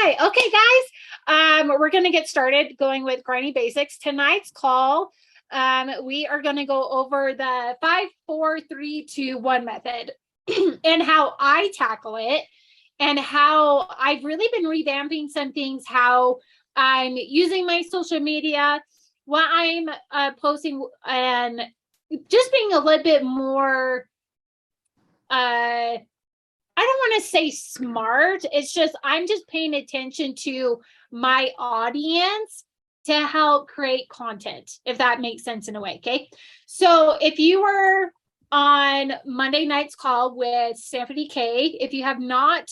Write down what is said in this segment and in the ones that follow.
right. Okay, guys. We're going to get started going with grinding basics. Tonight's call, we are going to go over the 5, 4, 3, 2, 1 method and how I tackle it and how I've really been revamping some things, how I'm using my social media, what I'm posting, and just being a little bit more I don't want to say smart. It's just, I'm just paying attention to my audience to help create content, if that makes sense in a way. Okay. So if you were on Monday night's call with Stephanie K, if you have not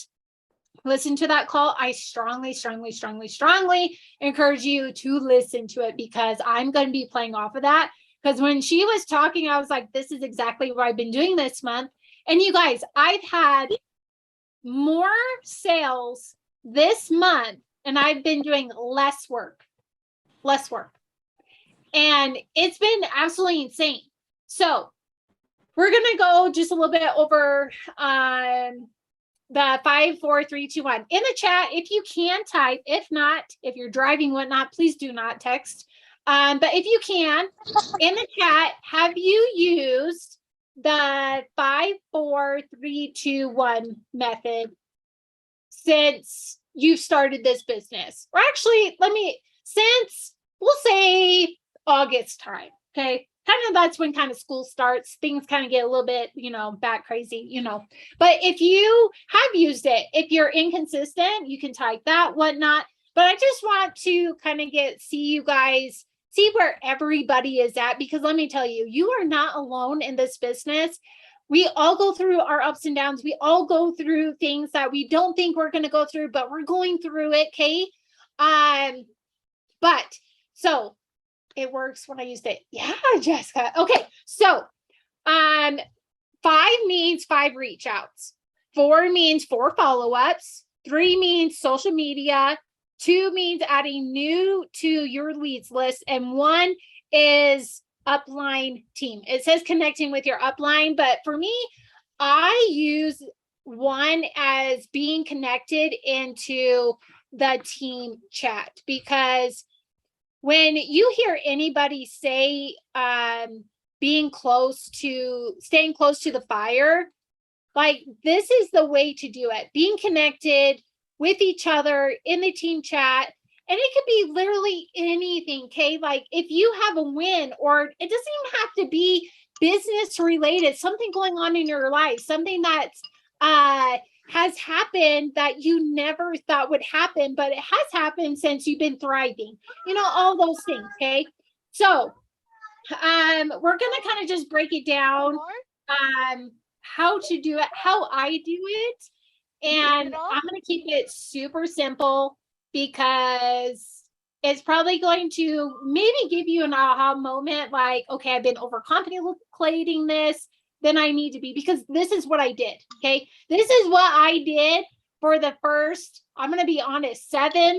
listened to that call, I strongly encourage you to listen to it, because I'm going to be playing off of that. Because when she was talking, I was like, this is exactly what I've been doing this month. And you guys, I've had more sales this month and I've been doing less work. And it's been absolutely insane. So we're going to go just a little bit over the 5, 4, 3, 2, 1 in the chat. If you can type, if not, if you're driving, whatnot, please do not text. But if you can, in the chat, have you used the 5, 4, 3, 2, 1 method since you've started this business? Or actually, since we'll say August time, okay? Kind of that's when kind of school starts. Things kind of get a little bit, bat crazy, But if you have used it, if you're inconsistent, you can type that, whatnot. But I just want to kind of see where everybody is at, because let me tell you, you are not alone in this business. We all go through our ups and downs. We all go through things that we don't think we're going to go through, but we're going through it, okay? But so it works when I used it. Yeah, Jessica. Okay, so 5 means 5 reach outs. 4 means 4 follow-ups. 3 means social media. 2 means adding new to your leads list. And 1 is upline team. It says connecting with your upline, but for me, I use 1 as being connected into the team chat, because when you hear anybody say staying close to the fire, like, this is the way to do it. Being connected with each other in the team chat. And it could be literally anything, okay? Like, if you have a win, or it doesn't even have to be business related, something going on in your life, something that's has happened that you never thought would happen, but it has happened since you've been thriving, all those things. Okay. So, we're going to kind of just break it down, how to do it, how I do it. And I'm going to keep it super simple, because it's probably going to maybe give you an aha moment, like, okay, I've been overcomplicating this than I need to be, because this is what I did. Okay. This is what I did for the first, I'm going to be honest, 7,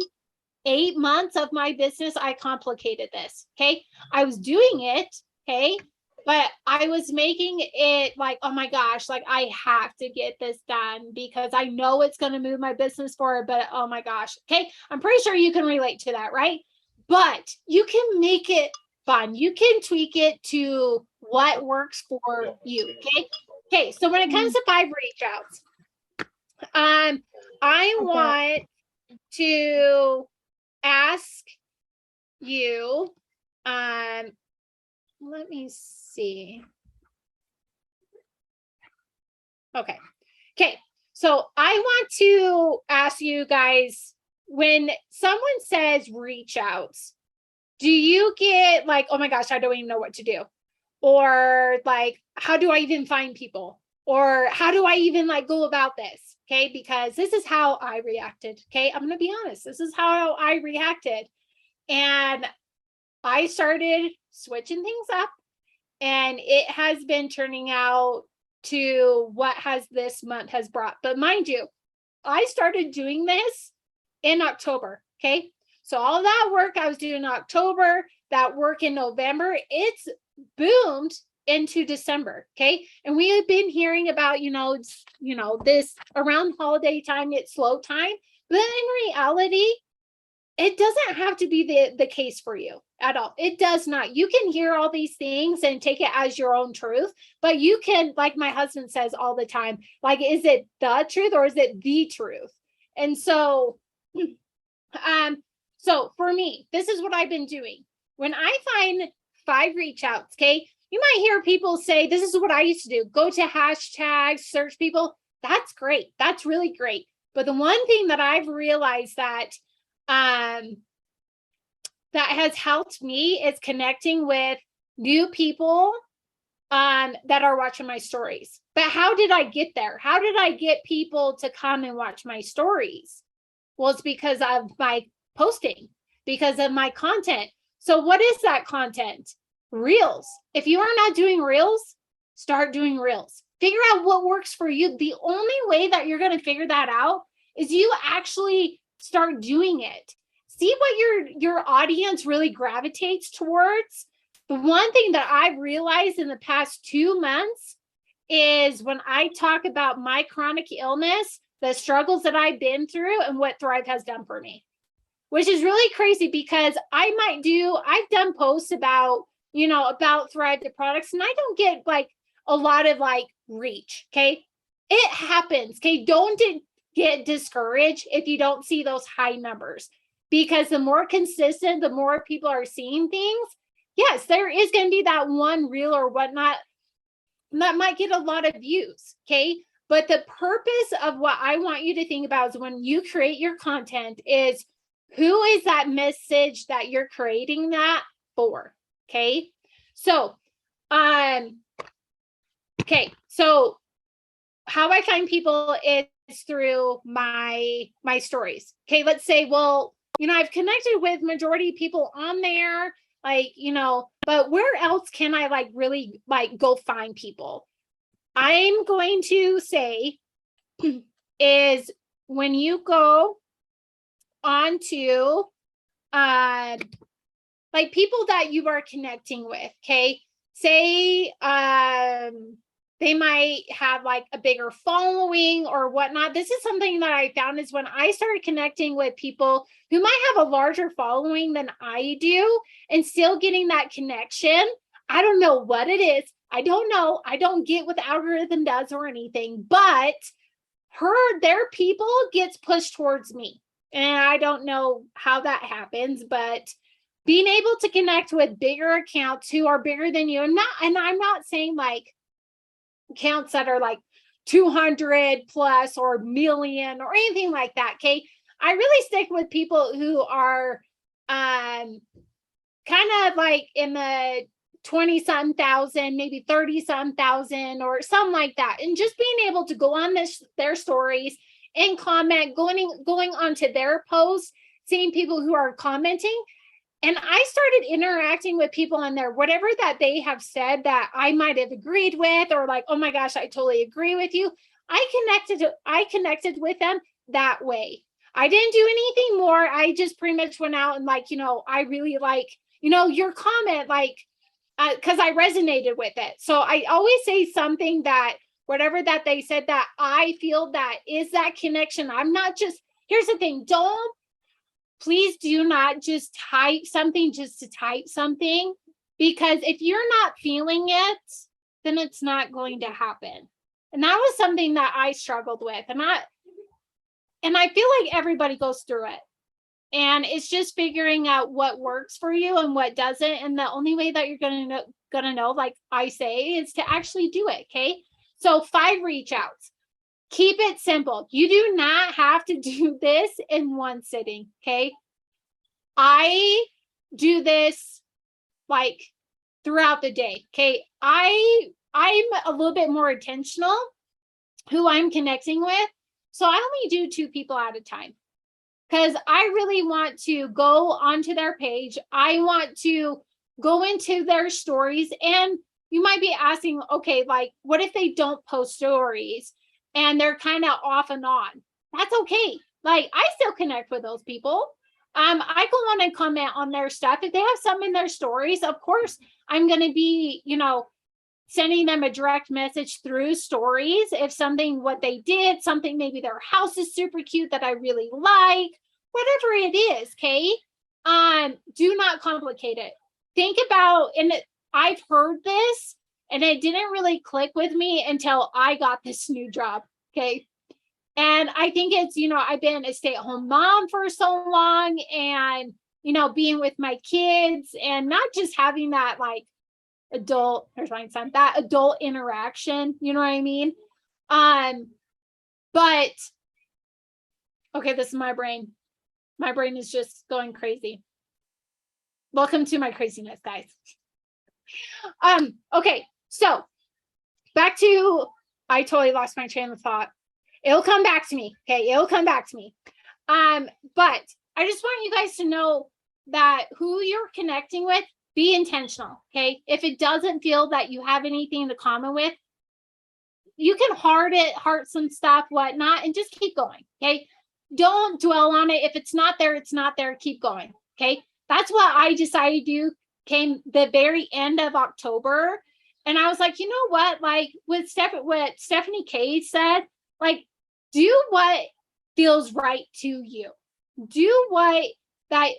8 months of my business. I complicated this. Okay. I was doing it. Okay. But I was making it like, oh my gosh, like, I have to get this done because I know it's going to move my business forward, but oh my gosh. Okay. I'm pretty sure you can relate to that, right? But you can make it fun. You can tweak it to what works for you. Okay. Okay. So when it comes to 5 reach outs, I want to ask you, let me see. Okay. So I want to ask you guys, when someone says reach outs, do you get like, oh my gosh, I don't even know what to do? Or like, how do I even find people? Or how do I even go about this? Okay. Because this is how I reacted. Okay. I'm going to be honest. This is how I reacted. And I started switching things up, and it has been turning out to what this month has brought. But mind you, I started doing this in October. Okay. So all that work I was doing in October, that work in November, it's boomed into December. Okay. And we have been hearing about, this around holiday time, it's slow time. But in reality, it doesn't have to be the case for you at all. It does not. You can hear all these things and take it as your own truth, but you can, like my husband says all the time, like, is it the truth or is it the truth? And so, so for me, this is what I've been doing. When I find 5 reach outs, okay, you might hear people say, this is what I used to do. Go to hashtags, search people. That's great. That's really great. But the one thing that I've realized that has helped me is connecting with new people that are watching my stories. But how did I get there? How did I get people to come and watch my stories? Well, it's because of my posting, because of my content. So what is that content? Reels. If you are not doing reels, start doing reels. Figure out what works for you. The only way that you're going to figure that out is you actually start doing it. See what your audience really gravitates towards. The one thing that I've realized in the past 2 months is when I talk about my chronic illness, the struggles that I've been through and what Thrive has done for me, which is really crazy because I've done posts about Thrive, the products, and I don't get like a lot of like reach. Okay. It happens. Okay. Don't get discouraged if you don't see those high numbers, because the more consistent, the more people are seeing things. Yes, there is going to be that one reel or whatnot that might get a lot of views. Okay. But the purpose of what I want you to think about is when you create your content is, who is that message that you're creating that for? Okay. So, so how I find people is through my stories. Okay. Let's say, well, I've connected with majority of people on there, but where else can I like really like go find people? I'm going to say is when you go onto like people that you are connecting with, okay? Say they might have like a bigger following or whatnot. This is something that I found is when I started connecting with people who might have a larger following than I do and still getting that connection. I don't know what it is. I don't know. I don't get what the algorithm does or anything, but their people gets pushed towards me. And I don't know how that happens, but being able to connect with bigger accounts who are bigger than you, and I'm not saying like accounts that are like 200 plus or million or anything like that. Okay. I really stick with people who are kind of like in the 20-some thousand, maybe 30-some thousand or something like that. And just being able to go on their stories and comment, going onto their posts, seeing people who are commenting. And I started interacting with people on there, whatever that they have said that I might have agreed with, or like, oh my gosh, I totally agree with you. I connected with them that way. I didn't do anything more. I just pretty much went out and like, I really like, your comment, like, because I resonated with it. So I always say something that whatever that they said that I feel that is that connection. I'm not just, here's the thing, please do not just type something just to type something, because if you're not feeling it, then it's not going to happen. And that was something that I struggled with. And I feel like everybody goes through it. And it's just figuring out what works for you and what doesn't. And the only way that you're gonna know, like I say, is to actually do it. Okay. So 5 reach outs. Keep it simple. You do not have to do this in one sitting. Okay. I do this like throughout the day. Okay. I'm a little bit more intentional who I'm connecting with. So I only do 2 people at a time, because I really want to go onto their page. I want to go into their stories. And you might be asking, okay, like, what if they don't post stories and they're kind of off and on? That's okay. Like, I still connect with those people. I go on and comment on their stuff. If they have some in their stories, of course, I'm going to be, sending them a direct message through stories. If something, what they did, something, maybe their house is super cute that I really like, whatever it is. Okay. Do not complicate it. Think about, and I've heard this and it didn't really click with me until I got this new job. Okay. And I think it's, I've been a stay-at-home mom for so long, and, being with my kids and not just having that like adult, there's my son, that adult interaction, you know what I mean? But okay, this is my brain. My brain is just going crazy. Welcome to my craziness, guys. Okay, so back to, I totally lost my train of thought. It'll come back to me. Okay, it'll come back to me. But I just want you guys to know that who you're connecting with, be intentional. Okay, if it doesn't feel that you have anything to common with, you can heart some stuff, whatnot, and just keep going. Okay, don't dwell on it. If it's not there, it's not there. Keep going. Okay, that's what I decided to do. Came the very end of October, and I was like, you know what? Like with what Stephanie K said, like, do what feels right to you. Do what that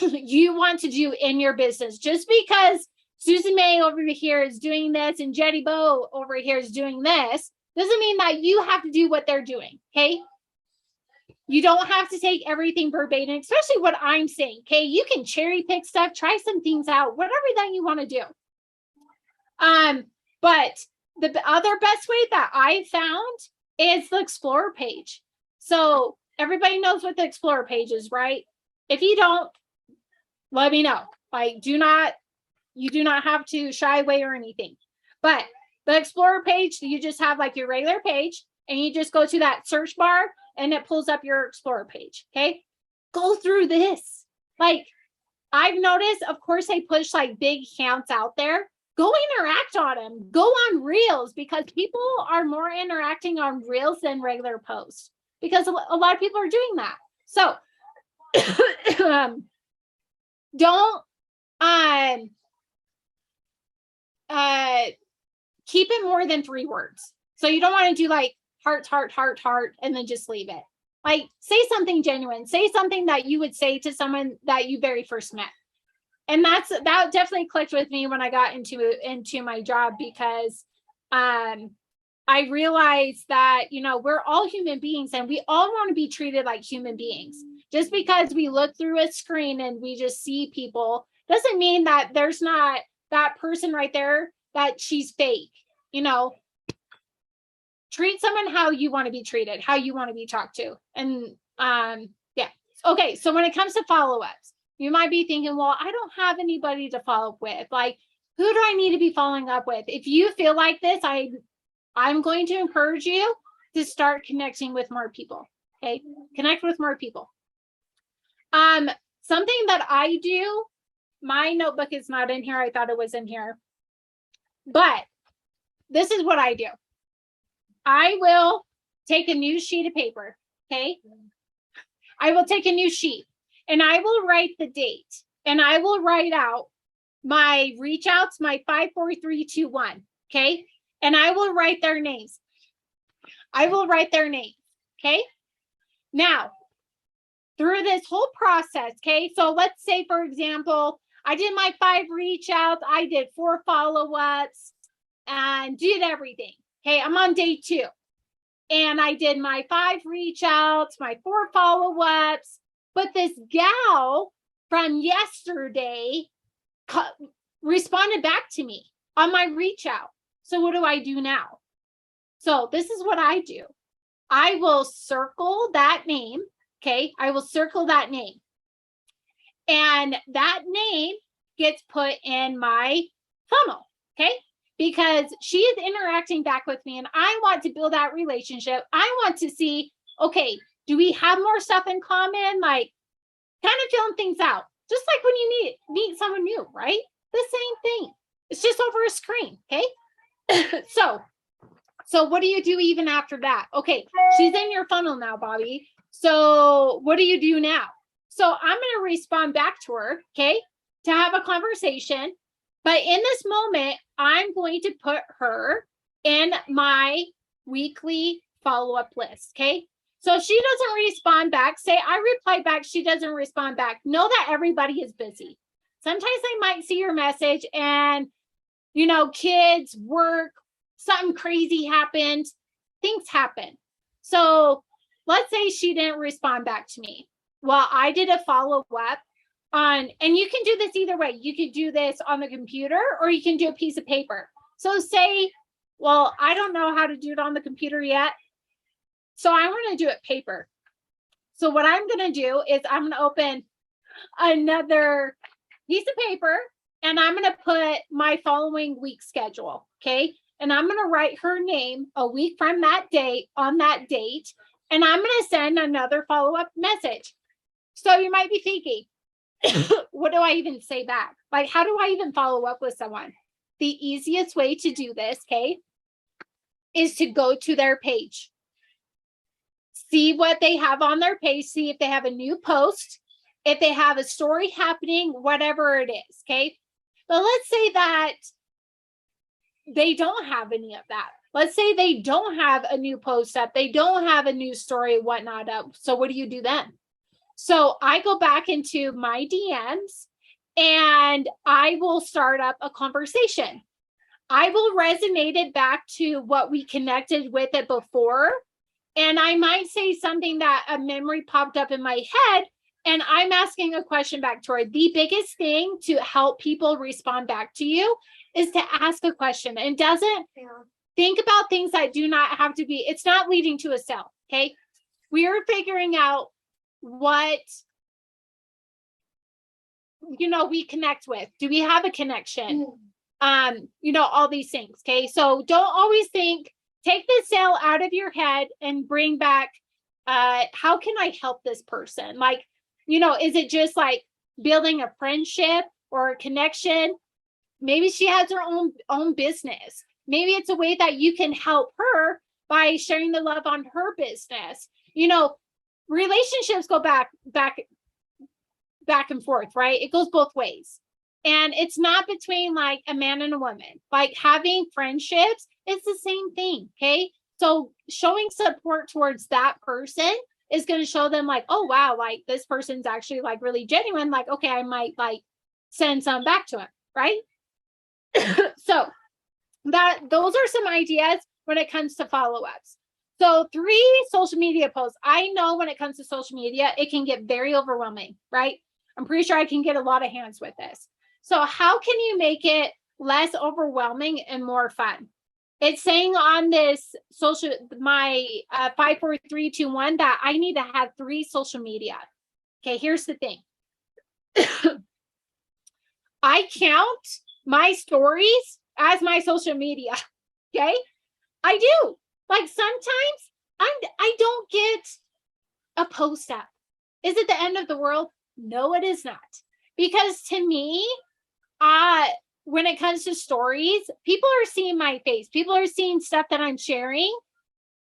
you want to do in your business. Just because Susan May over here is doing this and Jetty Bo over here is doing this doesn't mean that you have to do what they're doing. Okay. You don't have to take everything verbatim, especially what I'm saying. Okay. You can cherry pick stuff, try some things out, whatever that you want to do. But the other best way that I found is the Explorer page. So everybody knows what the Explorer page is, right? If you don't, let me know. Like, you do not have to shy away or anything. But the Explorer page, you just have like your regular page, and you just go to that search bar and it pulls up your Explorer page. Okay. Go through this. Like, I've noticed, of course, they push like big counts out there. Go interact on them. Go on Reels, because people are more interacting on Reels than regular posts, because a lot of people are doing that. So don't keep it more than 3 words. So you don't want to do like heart, and then just leave it. Like, say something genuine. Say something that you would say to someone that you very first met. And that definitely clicked with me when I got into my job, because I realized that, we're all human beings and we all want to be treated like human beings. Just because we look through a screen and we just see people doesn't mean that there's not that person right there, that she's fake. Treat someone how you want to be treated, how you want to be talked to. And yeah. Okay, so when it comes to follow-ups, you might be thinking, well, I don't have anybody to follow up with. Like, who do I need to be following up with? If you feel like this, I'm going to encourage you to start connecting with more people. Okay, connect with more people. Something that I do, my notebook is not in here. I thought it was in here, but this is what I do. I will take a new sheet of paper. Okay, I will take a new sheet. And I will write the date, and I will write out my reach outs, my 5, 4, 3, 2, 1. Okay. And I will write their names. Okay. Now, through this whole process, okay. So let's say, for example, I did my 5 reach outs. I did 4 follow-ups and did everything. Okay. I'm on day 2, and I did my 5 reach outs, my 4 follow-ups. But this gal from yesterday responded back to me on my reach out. So what do I do now? So this is what I do. I will circle that name. Okay. I will circle that name. And that name gets put in my funnel. Okay. Because she is interacting back with me, and I want to build that relationship. I want to see, okay, do we have more stuff in common? Like, kind of feeling things out. Just like when you meet someone new, right? The same thing. It's just over a screen, okay? So what do you do even after that? Okay, she's in your funnel now, Bobby. So what do you do now? So I'm going to respond back to her, okay, to have a conversation. But in this moment, I'm going to put her in my weekly follow-up list. Okay. So if she doesn't respond back, say I reply back, she doesn't respond back. Know that everybody is busy. Sometimes they might see your message and, kids, work, something crazy happened, things happen. So let's say she didn't respond back to me. Well, I did a follow-up on, and you can do this either way. You could do this on the computer or you can do a piece of paper. So say, well, I don't know how to do it on the computer yet. So I'm going to do it paper. So what I'm going to do is I'm going to open another piece of paper and I'm going to put my following week schedule. Okay. And I'm going to write her name a week from that date on that date. And I'm going to send another follow-up message. So you might be thinking, what do I even say back? Like, how do I even follow up with someone? The easiest way to do this, okay, is to go to their page. See what they have on their page. See if they have a new post, if they have a story happening, whatever it is, okay? But let's say that they don't have any of that. Let's say they don't have a new post up. They don't have a new story, whatnot up. So what do you do then? So I go back into my DMs and I will start up a conversation. I will resonate it back to what we connected with it before. And I might say something that a memory popped up in my head and I'm asking a question back to her. The biggest thing to help people respond back to you is to ask a question and doesn't think about things that do not have to be, it's not leading to a sale. Okay. We are figuring out what, we connect with. Do we have a connection? All these things. Okay. So don't always think, take the sale out of your head and bring back, how can I help this person? Like, is it just like building a friendship or a connection? Maybe she has her own business. Maybe it's a way that you can help her by sharing the love on her business. Relationships go back and forth, right? It goes both ways. And it's not between like a man and a woman. Like having friendships, it's the same thing. Okay. So showing support towards that person is going to show them like, oh, wow, like this person's actually like really genuine. Like, okay, I might like send some back to him. Right. So those are some ideas when it comes to follow-ups. So 3 social media posts. I know when it comes to social media, it can get very overwhelming, right? I'm pretty sure I can get a lot of hands with this. So how can you make it less overwhelming and more fun? It's saying on this my 5, 4, 3, 2, 1 that I need to have 3 social media. Okay, here's the thing. I count my stories as my social media. Okay, I do. Like sometimes I don't get a post up. Is it the end of the world? No, it is not. Because to me, when it comes to stories, people are seeing my face. People are seeing stuff that I'm sharing.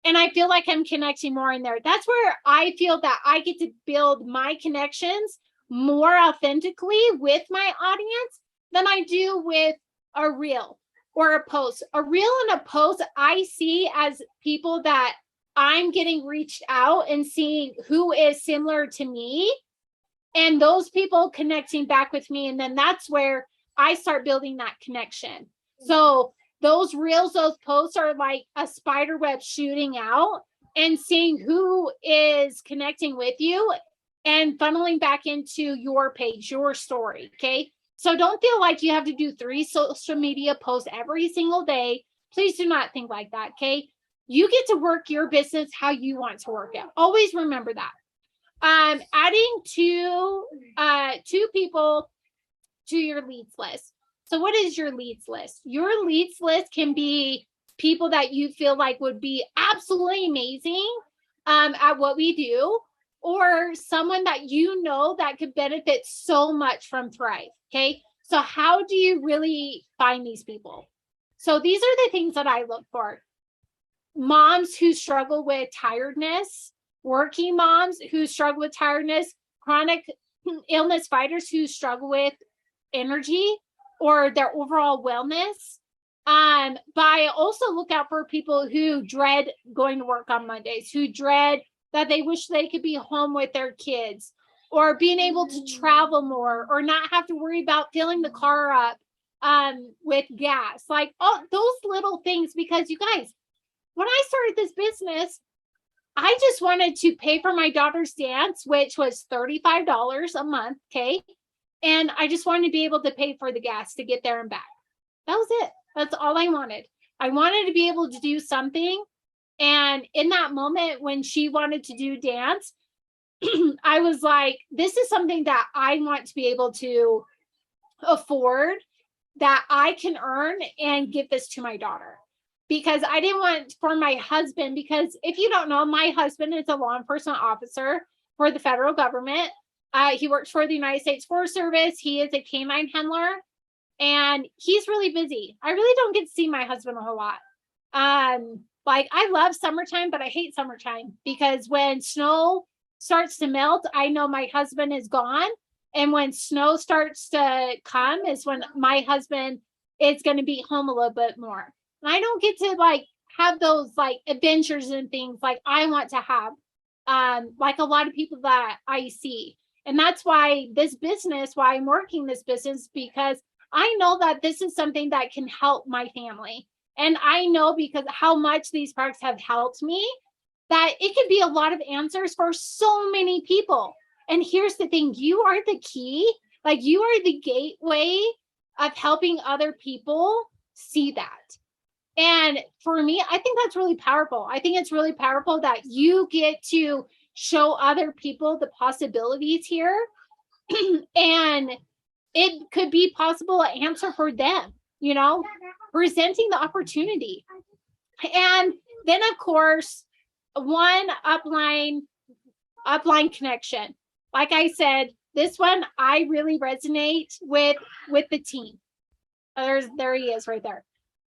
And I feel like I'm connecting more in there. That's where I feel that I get to build my connections more authentically with my audience than I do with a reel or a post. A reel and a post, I see as people that I'm getting reached out and seeing who is similar to me and those people connecting back with me. And then that's where I start building that connection. So those reels, those posts are like a spider web shooting out and seeing who is connecting with you and funneling back into your page, your story. Okay. So don't feel like you have to do 3 social media posts every single day. Please do not think like that. Okay. You get to work your business how you want to work it. Always remember that. Adding 2 people to your leads list. So what is your leads list? Your leads list can be people that you feel like would be absolutely amazing at what we do, or someone that that could benefit so much from Thrive. Okay. So how do you really find these people? So these are the things that I look for. Moms who struggle with tiredness, working moms who struggle with tiredness, chronic illness fighters who struggle with energy, or their overall wellness. But I also look out for people who dread going to work on Mondays, who dread that they wish they could be home with their kids, or being able to travel more, or not have to worry about filling the car up with gas, like all those little things. Because you guys, when I started this business, I just wanted to pay for my daughter's dance, which was $35 a month. Okay. And I just wanted to be able to pay for the gas to get there and back. That was it. That's all I wanted. I wanted to be able to do something. And in that moment when she wanted to do dance, I was like, this is something that I want to be able to afford, that I can earn and give this to my daughter. Because I didn't want for my husband, because if you don't know, my husband is a law enforcement officer for the federal government. He works for the United States Forest Service. He is a canine handler, and he's really busy. I really don't get to see my husband a whole lot. Like, I love summertime, but I hate summertime, because when snow starts to melt, I know my husband is gone. And when snow starts to come is when my husband is going to be home a little bit more. And I don't get to like have those like adventures and things like I want to have, like a lot of people that I see. And that's why this business, why I'm working this business, because I know that this is something that can help my family. And I know, because how much these parks have helped me, that it could be a lot of answers for so many people. And here's the thing, you are the key, like you are the gateway of helping other people see that. And for me, I think that's really powerful. I think it's really powerful that you get to show other people the possibilities here. And it could be possible an answer for them, you know, presenting the opportunity. And then of course, one upline connection. Like I said, this one, I really resonate with the team. There he is right there.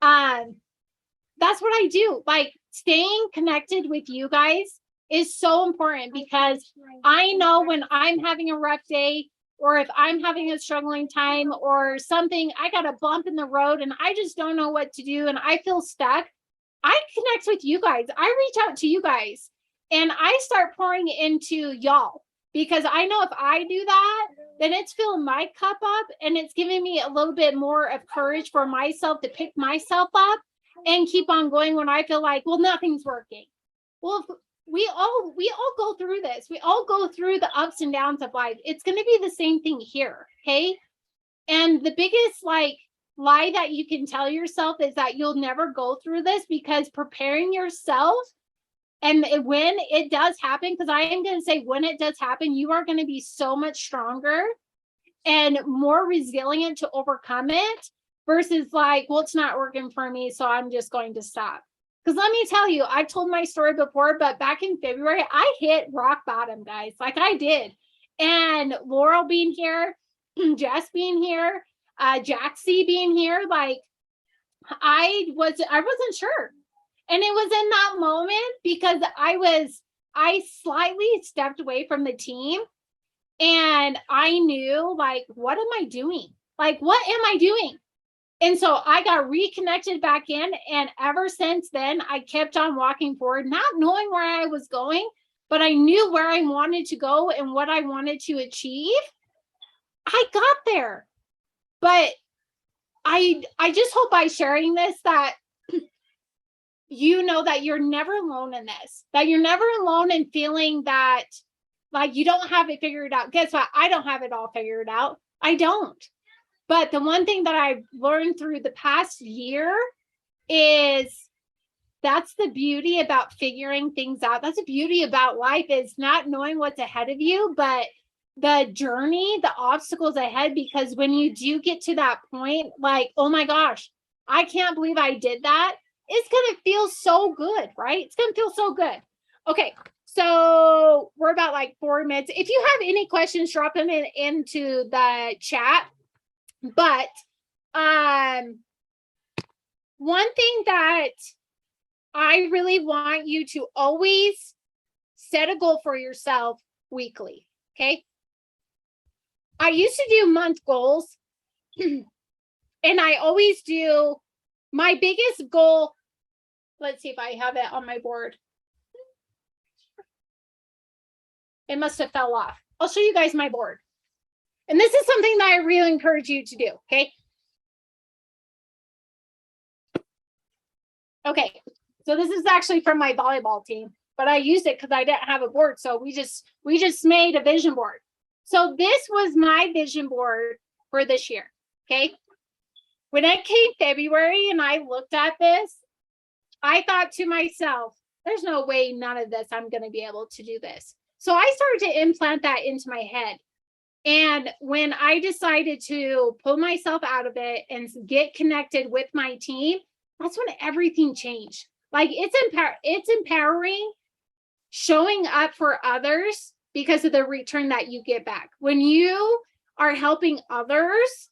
That's what I do. Like, staying connected with you guys is so important, because I know when I'm having a rough day, or if I'm having a struggling time or something, I got a bump in the road and I just don't know what to do and I feel stuck. I connect with you guys. I reach out to you guys and I start pouring into y'all, because I know if I do that, then it's filling my cup up and it's giving me a little bit more of courage for myself to pick myself up and keep on going when I feel like, well, nothing's working. Well, we all go through this. We all go through the ups and downs of life. It's going to be the same thing here. Okay. And the biggest like lie that you can tell yourself is that you'll never go through this, because preparing yourself, and when it does happen, because I am going to say when it does happen, you are going to be so much stronger and more resilient to overcome it, versus like, well, it's not working for me, so I'm just going to stop. Because let me tell you, I've told my story before, but back in February, I hit rock bottom, guys. Like I did. And Laurel being here, Jess being here, Jaxie being here, like I wasn't sure. And it was in that moment, because I slightly stepped away from the team, and I knew, like, what am I doing? Like, what am I doing? And so I got reconnected back in. And ever since then, I kept on walking forward, not knowing where I was going, but I knew where I wanted to go and what I wanted to achieve. I got there. But I just hope by sharing this that you know that you're never alone in this, that you're never alone in feeling that like you don't have it figured out. Guess what? I don't have it all figured out. I don't. But the one thing that I've learned through the past year is that's the beauty about figuring things out. That's the beauty about life, is not knowing what's ahead of you, but the journey, the obstacles ahead. Because when you do get to that point, like, oh my gosh, I can't believe I did that. It's going to feel so good, right? It's going to feel so good. Okay. So we're about like 4 minutes. If you have any questions, drop them into the chat. But one thing that I really want you to always set a goal for yourself weekly. Okay. I used to do month goals, And I always do my biggest goal. Let's see if I have it on my board. It must have fell off. I'll show you guys my board. And this is something that I really encourage you to do. Okay. Okay. So this is actually from my volleyball team, but I used it because I didn't have a board. So we just made a vision board. So this was my vision board for this year. Okay. When it came February and I looked at this, I thought to myself, there's no way none of this, I'm going to be able to do this. So I started to implant that into my head. And when I decided to pull myself out of it and get connected with my team, that's when everything changed. Like it's empowering showing up for others because of the return that you get back. When you are helping others,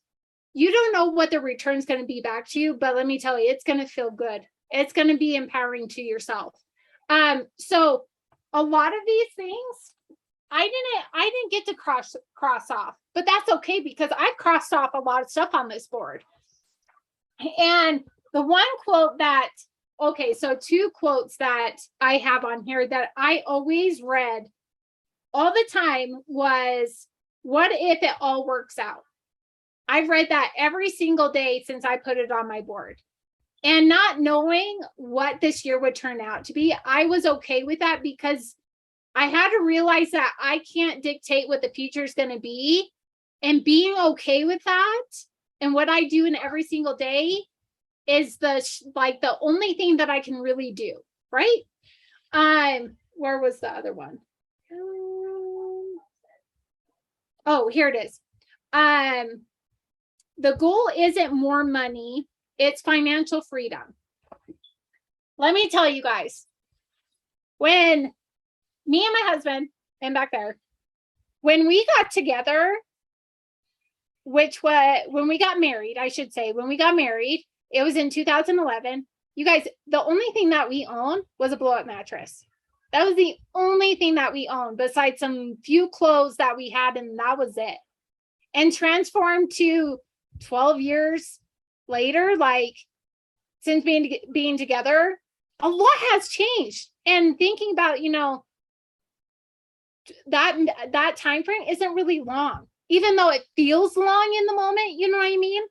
you don't know what the return is going to be back to you, but let me tell you, it's going to feel good. It's going to be empowering to yourself. So a lot of these things, I didn't get to cross off, but that's okay because I've crossed off a lot of stuff on this board. And the one quote that, okay, so two quotes that I have on here that I always read all the time was, what if it all works out? I've read that every single day since I put it on my board. And not knowing what this year would turn out to be, I was okay with that because I had to realize that I can't dictate what the future is going to be, and being okay with that. And what I do in every single day is the only thing that I can really do. Right. Where was the other one? Oh, here it is. The goal isn't more money. It's financial freedom. Let me tell you guys, when me and my husband, and back there, when we got together, which was when we got married, I should say, when we got married, it was in 2011. You guys, the only thing that we owned was a blow-up mattress. That was the only thing that we owned besides some few clothes that we had, and that was it. And transformed to 12 years later, like since being together, a lot has changed. And thinking about, that time frame isn't really long, even though it feels long in the moment, you know what I mean?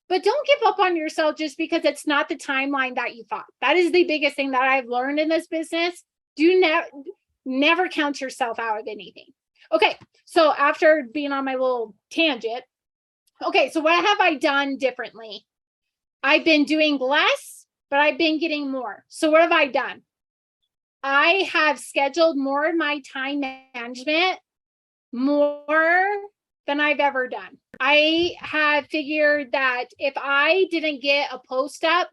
But don't give up on yourself just because it's not the timeline that you thought. That is the biggest thing that I've learned in this business. Do never count yourself out of anything. Okay, so after being on my little tangent, okay, so what have I done differently? I've been doing less, but I've been getting more. So what have I done? I have scheduled more of my time management more than I've ever done. I have figured that if I didn't get a post up,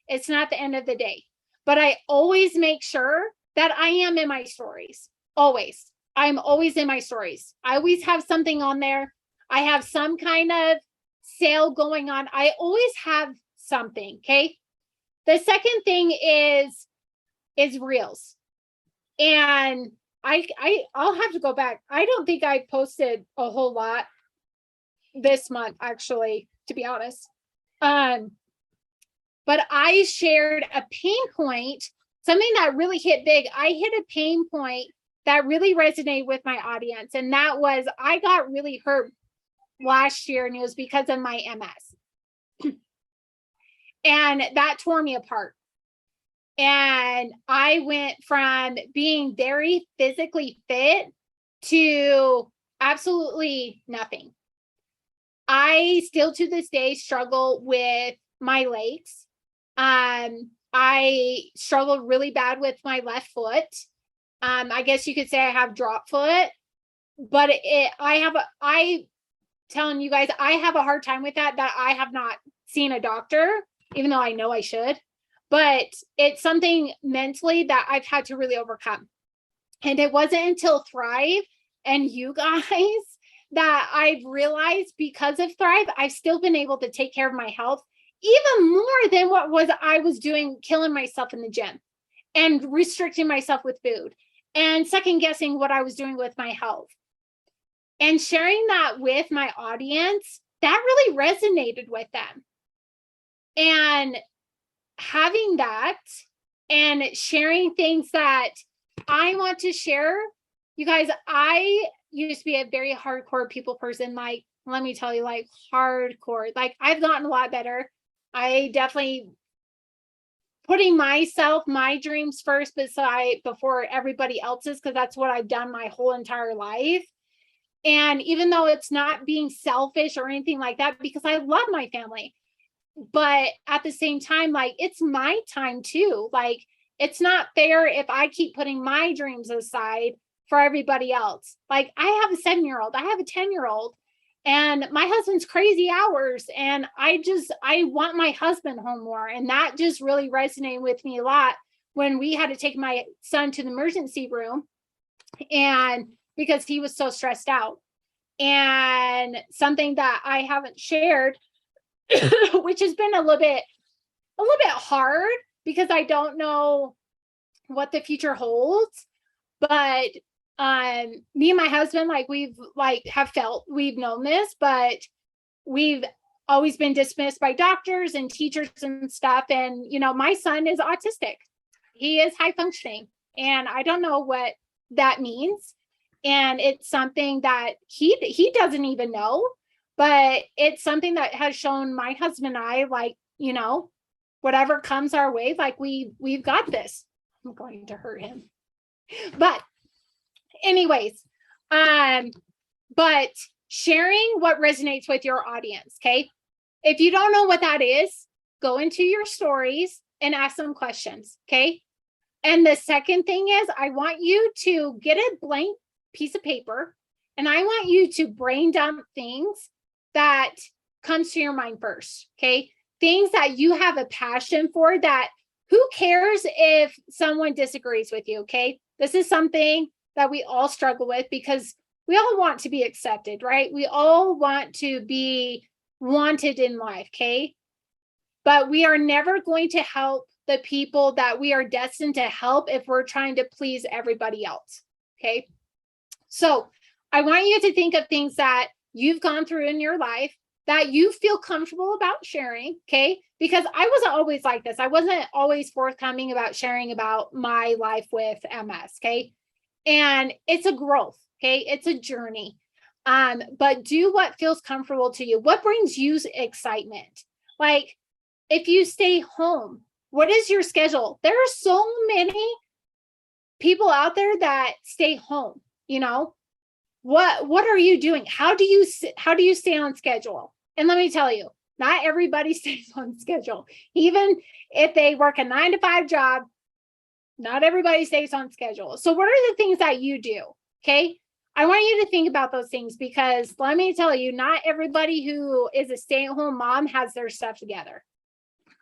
it's not the end of the day. But I always make sure that I am in my stories. Always. I'm always in my stories. I always have something on there. I have some kind of sale going on. I always have something. Okay. The second thing is reels. And I'll have to go back. I don't think I posted a whole lot this month, actually, to be honest. But I shared a pain point, something that really hit big. I hit a pain point that really resonated with my audience. And that was, I got really hurt last year, and it was because of my MS. And that tore me apart. And I went from being very physically fit to absolutely nothing. I still to this day struggle with my legs. I struggled really bad with my left foot. I guess you could say I have drop foot, but I telling you guys, I have a hard time with that I have not seen a doctor, even though I know I should. But it's something mentally that I've had to really overcome. And it wasn't until Thrive and you guys that I've realized, because of Thrive, I've still been able to take care of my health even more than what I was doing, killing myself in the gym and restricting myself with food and second guessing what I was doing with my health. And sharing that with my audience, that really resonated with them. And having that and sharing things that I want to share, you guys, I used to be a very hardcore people person. Like, let me tell you, like hardcore. Like, I've gotten a lot better. I definitely putting myself, my dreams first before everybody else's, because that's what I've done my whole entire life. And even though it's not being selfish or anything like that, because I love my family, but at the same time, like, it's my time too. Like, it's not fair if I keep putting my dreams aside for everybody else. Like, I have a 7-year-old, I have a 10-year-old, and my husband's crazy hours. And I want my husband home more. And that just really resonated with me a lot when we had to take my son to the emergency room, and because he was so stressed out. And something that I haven't shared, which has been a little bit hard because I don't know what the future holds. But me and my husband, like, we've known this, but we've always been dismissed by doctors and teachers and stuff. And, my son is autistic. He is high functioning, and I don't know what that means. And it's something that he doesn't even know. But it's something that has shown my husband and I, like, whatever comes our way, like, we've got this. I'm going to hurt him. But anyways, but sharing what resonates with your audience, okay? If you don't know what that is, go into your stories and ask them questions, okay? And the second thing is, I want you to get a blank piece of paper, and I want you to brain dump things that comes to your mind first, okay? Things that you have a passion for, that who cares if someone disagrees with you, okay? This is something that we all struggle with because we all want to be accepted, right? We all want to be wanted in life, okay? But we are never going to help the people that we are destined to help if we're trying to please everybody else, okay? So I want you to think of things that you've gone through in your life that you feel comfortable about sharing, okay? Because I wasn't always like this. I wasn't always forthcoming about sharing about my life with MS, okay? And it's a growth, okay? It's a journey. But do what feels comfortable to you. What brings you excitement? Like, if you stay home, what is your schedule? There are so many people out there that stay home, what are you doing? How do you stay on schedule? And let me tell you, not everybody stays on schedule. Even if they work a 9-to-5 job, not everybody stays on schedule. So what are the things that you do? Okay. I want you to think about those things, because let me tell you, not everybody who is a stay-at-home mom has their stuff together.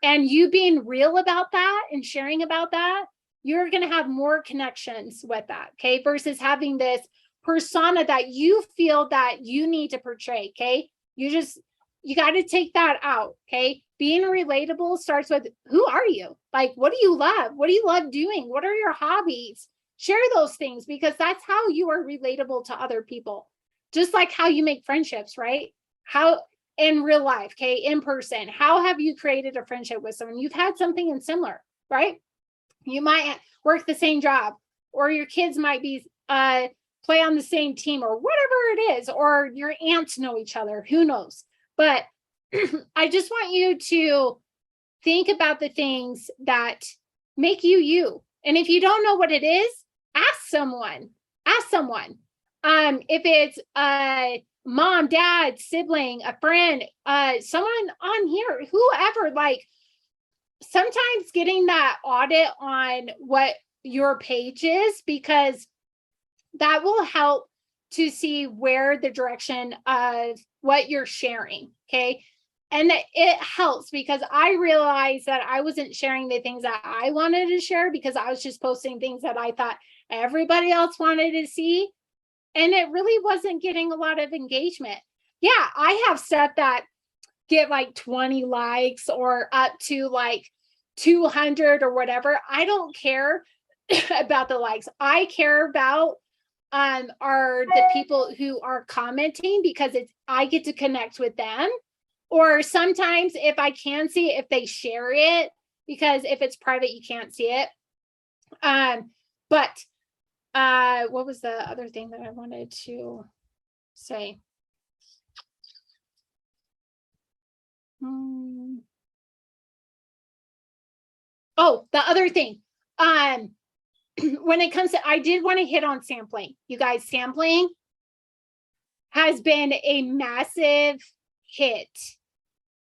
And you being real about that and sharing about that, you're going to have more connections with that. Okay. Versus having this persona that you feel that you need to portray. Okay. You got to take that out. Okay. Being relatable starts with, who are you? Like, what do you love? What do you love doing? What are your hobbies? Share those things, because that's how you are relatable to other people. Just like how you make friendships, right? How in real life, okay, in person, how have you created a friendship with someone? You've had something in similar, right? You might work the same job, or your kids might be play on the same team, or whatever it is, or your aunts know each other, who knows? But I just want you to think about the things that make you you. And if you don't know what it is, ask someone. If it's a mom, dad, sibling, a friend, someone on here, whoever, like, sometimes getting that audit on what your page is, because that will help to see where the direction of what you're sharing. Okay. And it helps, because I realized that I wasn't sharing the things that I wanted to share, because I was just posting things that I thought everybody else wanted to see. And it really wasn't getting a lot of engagement. Yeah, I have stuff that get like 20 likes or up to like 200 or whatever. I don't care about the likes. I care about are the people who are commenting, because I get to connect with them. or sometimes if I can see it, if they share it, because if it's private, you can't see it. But what was the other thing that I wanted to say? Oh, the other thing. When it comes to, I did want to hit on sampling. You guys, sampling has been a massive hit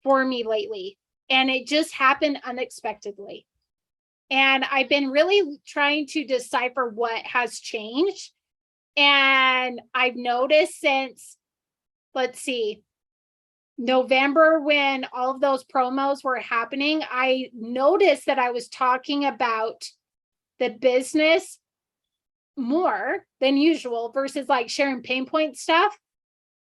for me lately. And it just happened unexpectedly. And I've been really trying to decipher what has changed. And I've noticed since, let's see, November, when all of those promos were happening, I noticed that I was talking about the business more than usual versus like sharing pain point stuff.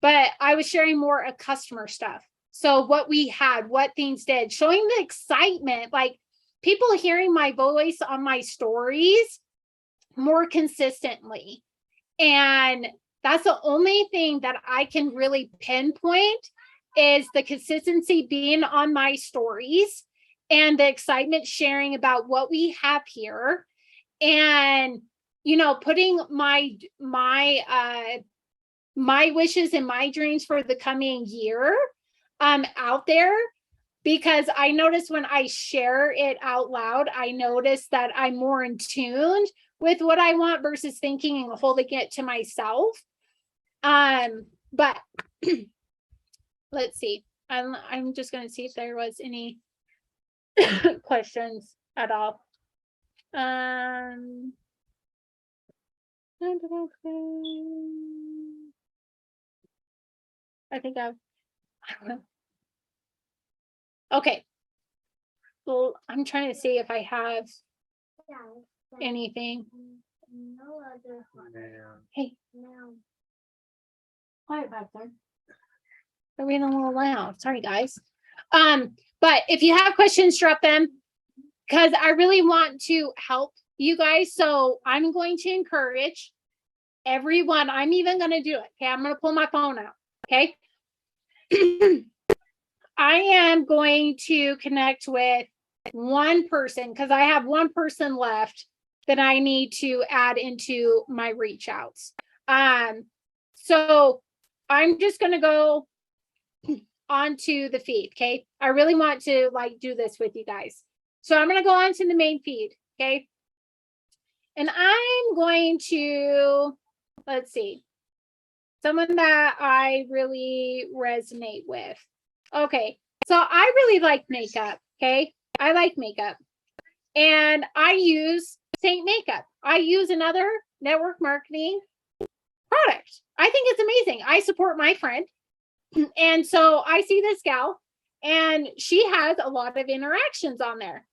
But I was sharing more of customer stuff. So what we had, what things did, showing the excitement, like people hearing my voice on my stories more consistently. And that's the only thing that I can really pinpoint is the consistency being on my stories and the excitement sharing about what we have here. And, you know, putting my wishes and my dreams for the coming year out there, because I notice when I share it out loud, I notice that I'm more in tune with what I want versus thinking and holding it to myself. But let's see. I'm just going to see if there was any questions at all. I think okay. Well, I'm trying to see if I have anything. Hey, quiet back there. They're being a little loud. Sorry, guys. But if you have questions, drop them, because I really want to help you guys. So I'm going to encourage everyone. I'm even going to do it. Okay, I'm going to pull my phone out. Okay. I am going to connect with one person because I have one person left that I need to add into my reach outs. So I'm just going to go onto the feed. Okay. I really want to like do this with you guys. So I'm going to go onto the main feed. Okay. And I'm going to, let's see, someone that I really resonate with. Okay. So I really like makeup. Okay. I like makeup. And I use Saint Makeup. I use another network marketing product. I think it's amazing. I support my friend. And so I see this gal and she has a lot of interactions on there.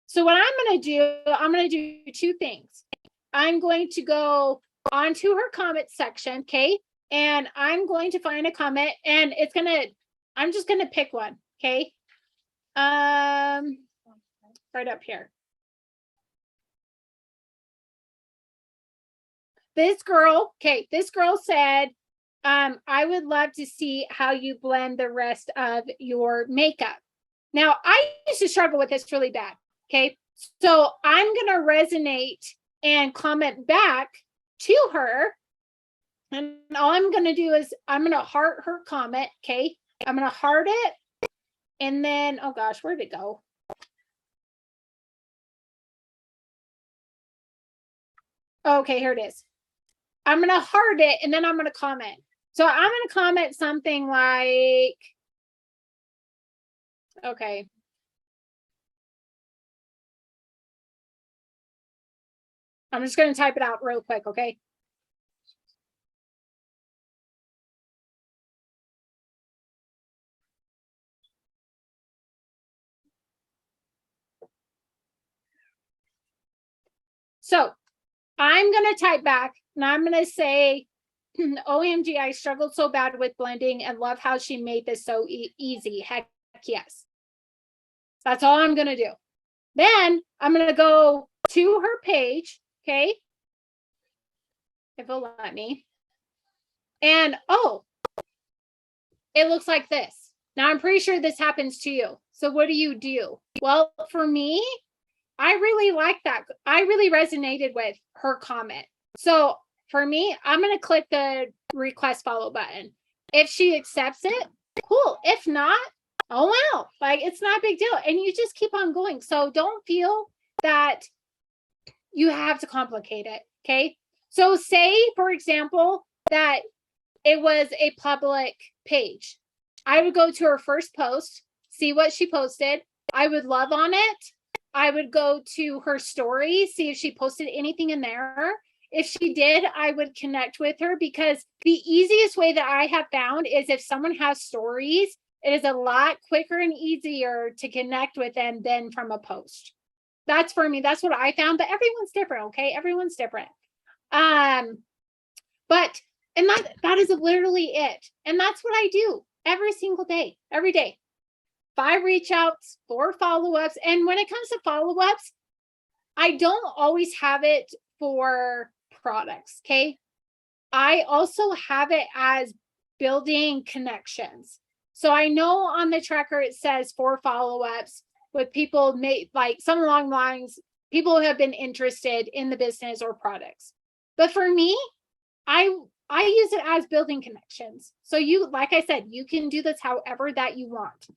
So what I'm going to do two things. I'm going to go onto her comment section. Okay. And I'm going to find a comment and I'm just going to pick one. Okay. Right up here. This girl said, I would love to see how you blend the rest of your makeup. Now, I used to struggle with this really bad. Okay. So I'm going to resonate and comment back to her. And all I'm going to do is I'm going to heart her comment. Okay. I'm going to heart it. And then, oh gosh, where'd it go? Okay, here it is. I'm going to heart it and then I'm going to comment. So I'm going to comment something like, okay. I'm just going to type it out real quick, okay? So I'm going to type back and I'm going to say, OMG, I struggled so bad with blending and love how she made this so easy. Heck yes. That's all I'm going to do. Then I'm going to go to her page, okay? If it'll let me. And, oh, it looks like this. Now, I'm pretty sure this happens to you. So what do you do? Well, for me, I really like that. I really resonated with her comment. So for me, I'm going to click the request follow button. If she accepts it, cool. If not, oh well, like it's not a big deal. And you just keep on going. So don't feel that you have to complicate it. Okay. So say, for example, that it was a public page. I would go to her first post, see what she posted. I would love on it. I would go to her story, see if she posted anything in there. If she did, I would connect with her, because the easiest way that I have found is if someone has stories, it is a lot quicker and easier to connect with them than from a post. That's for me. That's what I found, but everyone's different. Okay. Everyone's different. But, and that is literally it. And that's what I do every single day, every day. 5 reach outs, 4 follow-ups. And when it comes to follow-ups, I don't always have it for products. Okay. I also have it as building connections. So I know on the tracker, it says 4 follow-ups with people like some along the lines, people who have been interested in the business or products. But for me, I use it as building connections. So you, like I said, you can do this however that you want.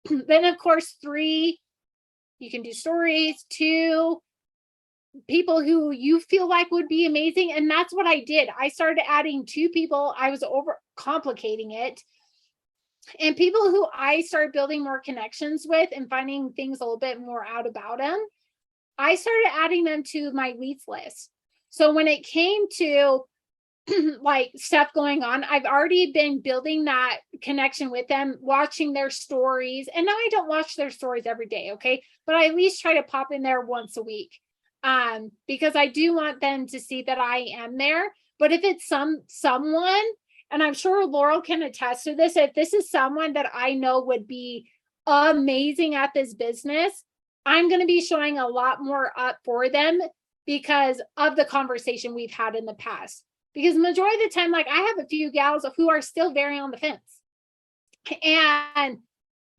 Then of course, 3, you can do stories. 2, people who you feel like would be amazing. And that's what I did. I started adding 2 people. I was over complicating it. And people who I started building more connections with and finding things a little bit more out about them, I started adding them to my leads list. So when it came to like stuff going on, I've already been building that connection with them, watching their stories. And now I don't watch their stories every day. Okay. But I at least try to pop in there once a week. Because I do want them to see that I am there. But if it's someone, and I'm sure Laurel can attest to this, if this is someone that I know would be amazing at this business, I'm going to be showing a lot more up for them because of the conversation we've had in the past. Because majority of the time, like I have a few gals who are still very on the fence. And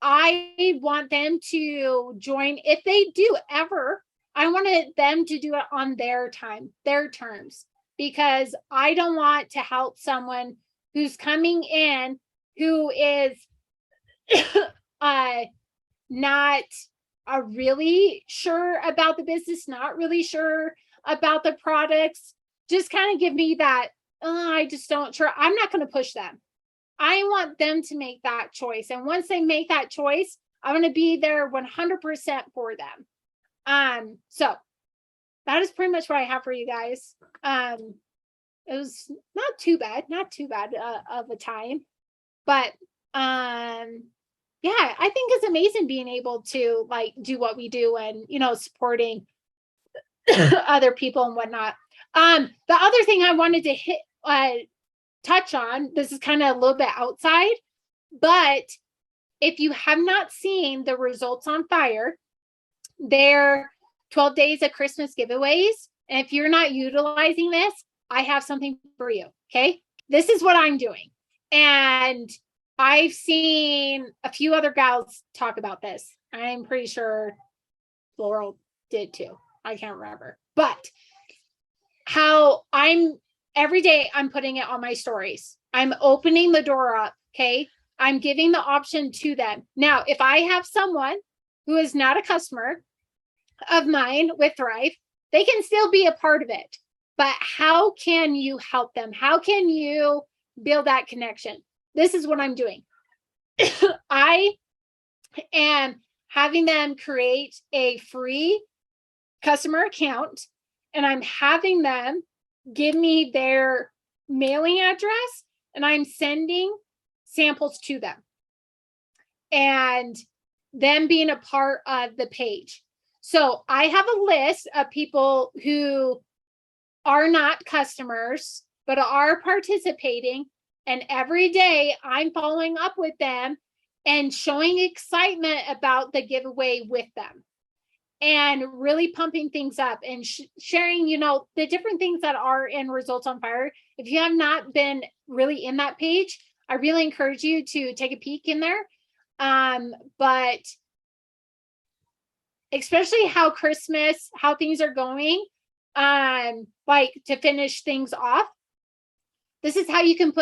I want them to join. If they do ever, I wanted them to do it on their time, their terms, because I don't want to help someone who's coming in who is not really sure about the business, not really sure about the products. Just kind of give me that, I just don't sure. I'm not going to push them. I want them to make that choice. And once they make that choice, I'm going to be there 100% for them. So that is pretty much what I have for you guys. It was not too bad of a time, but yeah, I think it's amazing being able to like do what we do and, you know, supporting other people and whatnot. The other thing I wanted to touch on, this is kind of a little bit outside, but if you have not seen the Results on Fire, they're 12 days of Christmas giveaways. And if you're not utilizing this, I have something for you. Okay. This is what I'm doing. And I've seen a few other gals talk about this. I'm pretty sure Laurel did too. I can't remember, but how every day I'm putting it on my stories. I'm opening the door up. Okay. I'm giving the option to them. Now, if I have someone who is not a customer of mine with Thrive, they can still be a part of it. But how can you help them? How can you build that connection? This is what I'm doing. I am having them create a free customer account, and I'm having them give me their mailing address, and I'm sending samples to them. And them being a part of the page. So I have a list of people who are not customers, but are participating. And every day I'm following up with them and showing excitement about the giveaway with them and really pumping things up and sharing, you know, the different things that are in Results on Fire. If you have not been really in that page, I really encourage you to take a peek in there. But especially how things are going, like to finish things off, this is how you can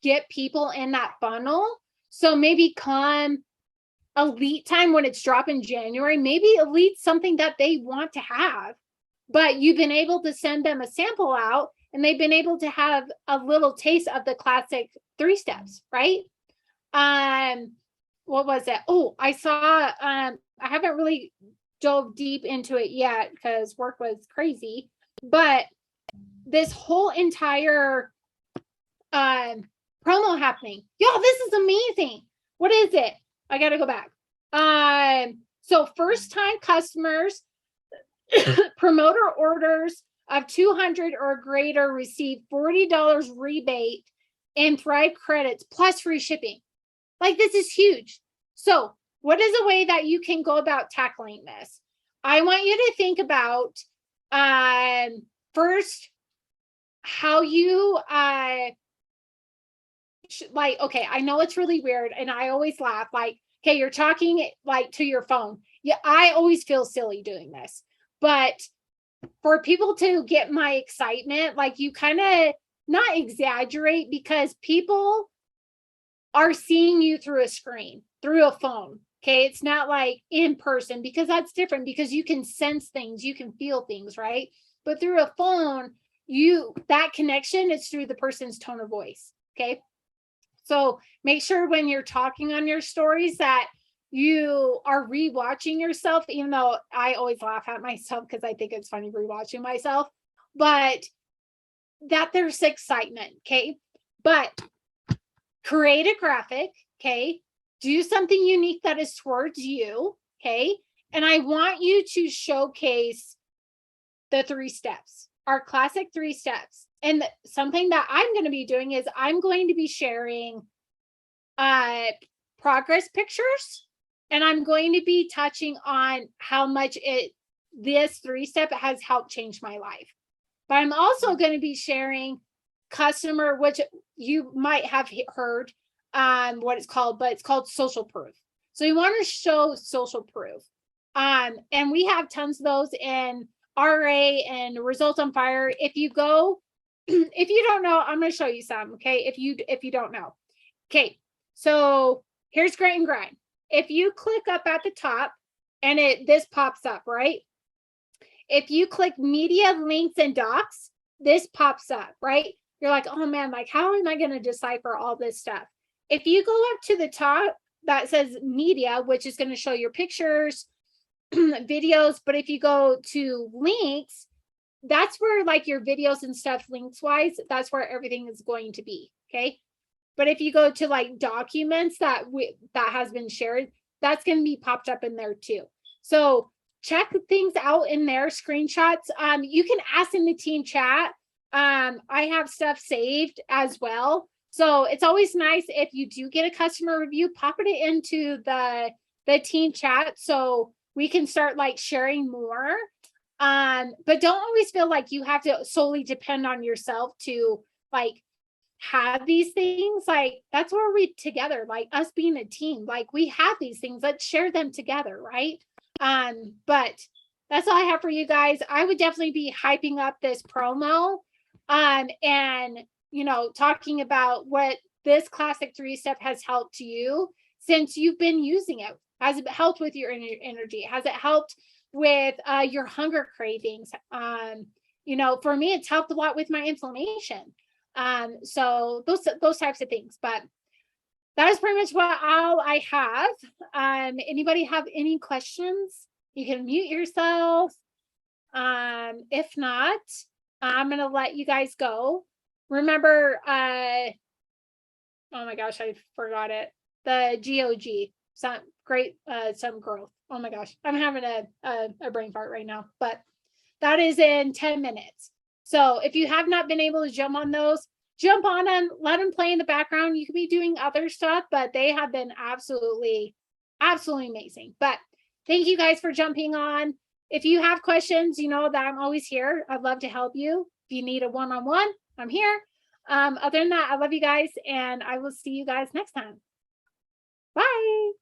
get people in that funnel. So maybe come elite time when it's dropping January, maybe elite something that they want to have, but you've been able to send them a sample out and they've been able to have a little taste of the classic 3 steps, right? What was it? Oh, I saw, I haven't really dove deep into it yet because work was crazy, but this whole entire promo happening. Y'all, this is amazing. What is it? I got to go back. So first time customers, promoter orders of 200 or greater receive $40 rebate and Thrive credits plus free shipping. Like, this is huge. So what is a way that you can go about tackling this? I want you to think about first how you like, okay, I know it's really weird and I always laugh, like, okay, you're talking like to your phone. Yeah, I always feel silly doing this, but for people to get my excitement, like, you kind of not exaggerate, because people are seeing you through a screen, through a phone. Okay, it's not like in person, because that's different, because you can sense things, you can feel things, right? But through a phone, that connection is through the person's tone of voice. Okay, so make sure when you're talking on your stories that you are rewatching yourself, even though I always laugh at myself because I think it's funny rewatching myself, but that there's excitement. Okay, but create a graphic. Okay, do something unique that is towards you. Okay, and I want you to showcase the 3 steps, our classic 3 steps. And something that I'm going to be doing is I'm going to be sharing progress pictures, and I'm going to be touching on how much this 3-step has helped change my life. But I'm also going to be sharing customer, which you might have heard what it's called, but it's called social proof. So you want to show social proof. And we have tons of those in RA and Results on Fire. If you go, if you don't know, I'm going to show you some. Okay, if you don't know. Okay, so here's Great and Grind. If you click up at the top and this pops up, right? If you click media, links, and docs, this pops up, right? You're like, oh man, like, how am I going to decipher all this stuff? If you go up to the top, that says media, which is going to show your pictures, videos. But if you go to links, that's where like your videos and stuff, links wise, that's where everything is going to be. Okay. But if you go to like documents that has been shared, that's going to be popped up in there too. So check things out in there, screenshots. You can ask in the team chat. I have stuff saved as well. So it's always nice if you do get a customer review, pop it into the team chat so we can start like sharing more. But don't always feel like you have to solely depend on yourself to like have these things. Like, that's where we together, like us being a team, like we have these things, let's share them together, right? But that's all I have for you guys. I would definitely be hyping up this promo, and talking about what this classic 3-step has helped you since you've been using it. Has it helped with your energy? Has it helped with your hunger cravings? For me, it's helped a lot with my inflammation. So those types of things. But that is pretty much all I have. Anybody have any questions? You can mute yourself. If not, I'm going to let you guys go. Remember, oh my gosh, I forgot it. The GOG, some growth. Oh my gosh, I'm having a brain fart right now, but that is in 10 minutes. So if you have not been able to jump on those, jump on them, let them play in the background. You could be doing other stuff, but they have been absolutely, absolutely amazing. But thank you guys for jumping on. If you have questions, you know that I'm always here. I'd love to help you. If you need a one-on-one, I'm here. Other than that, I love you guys, and I will see you guys next time. Bye.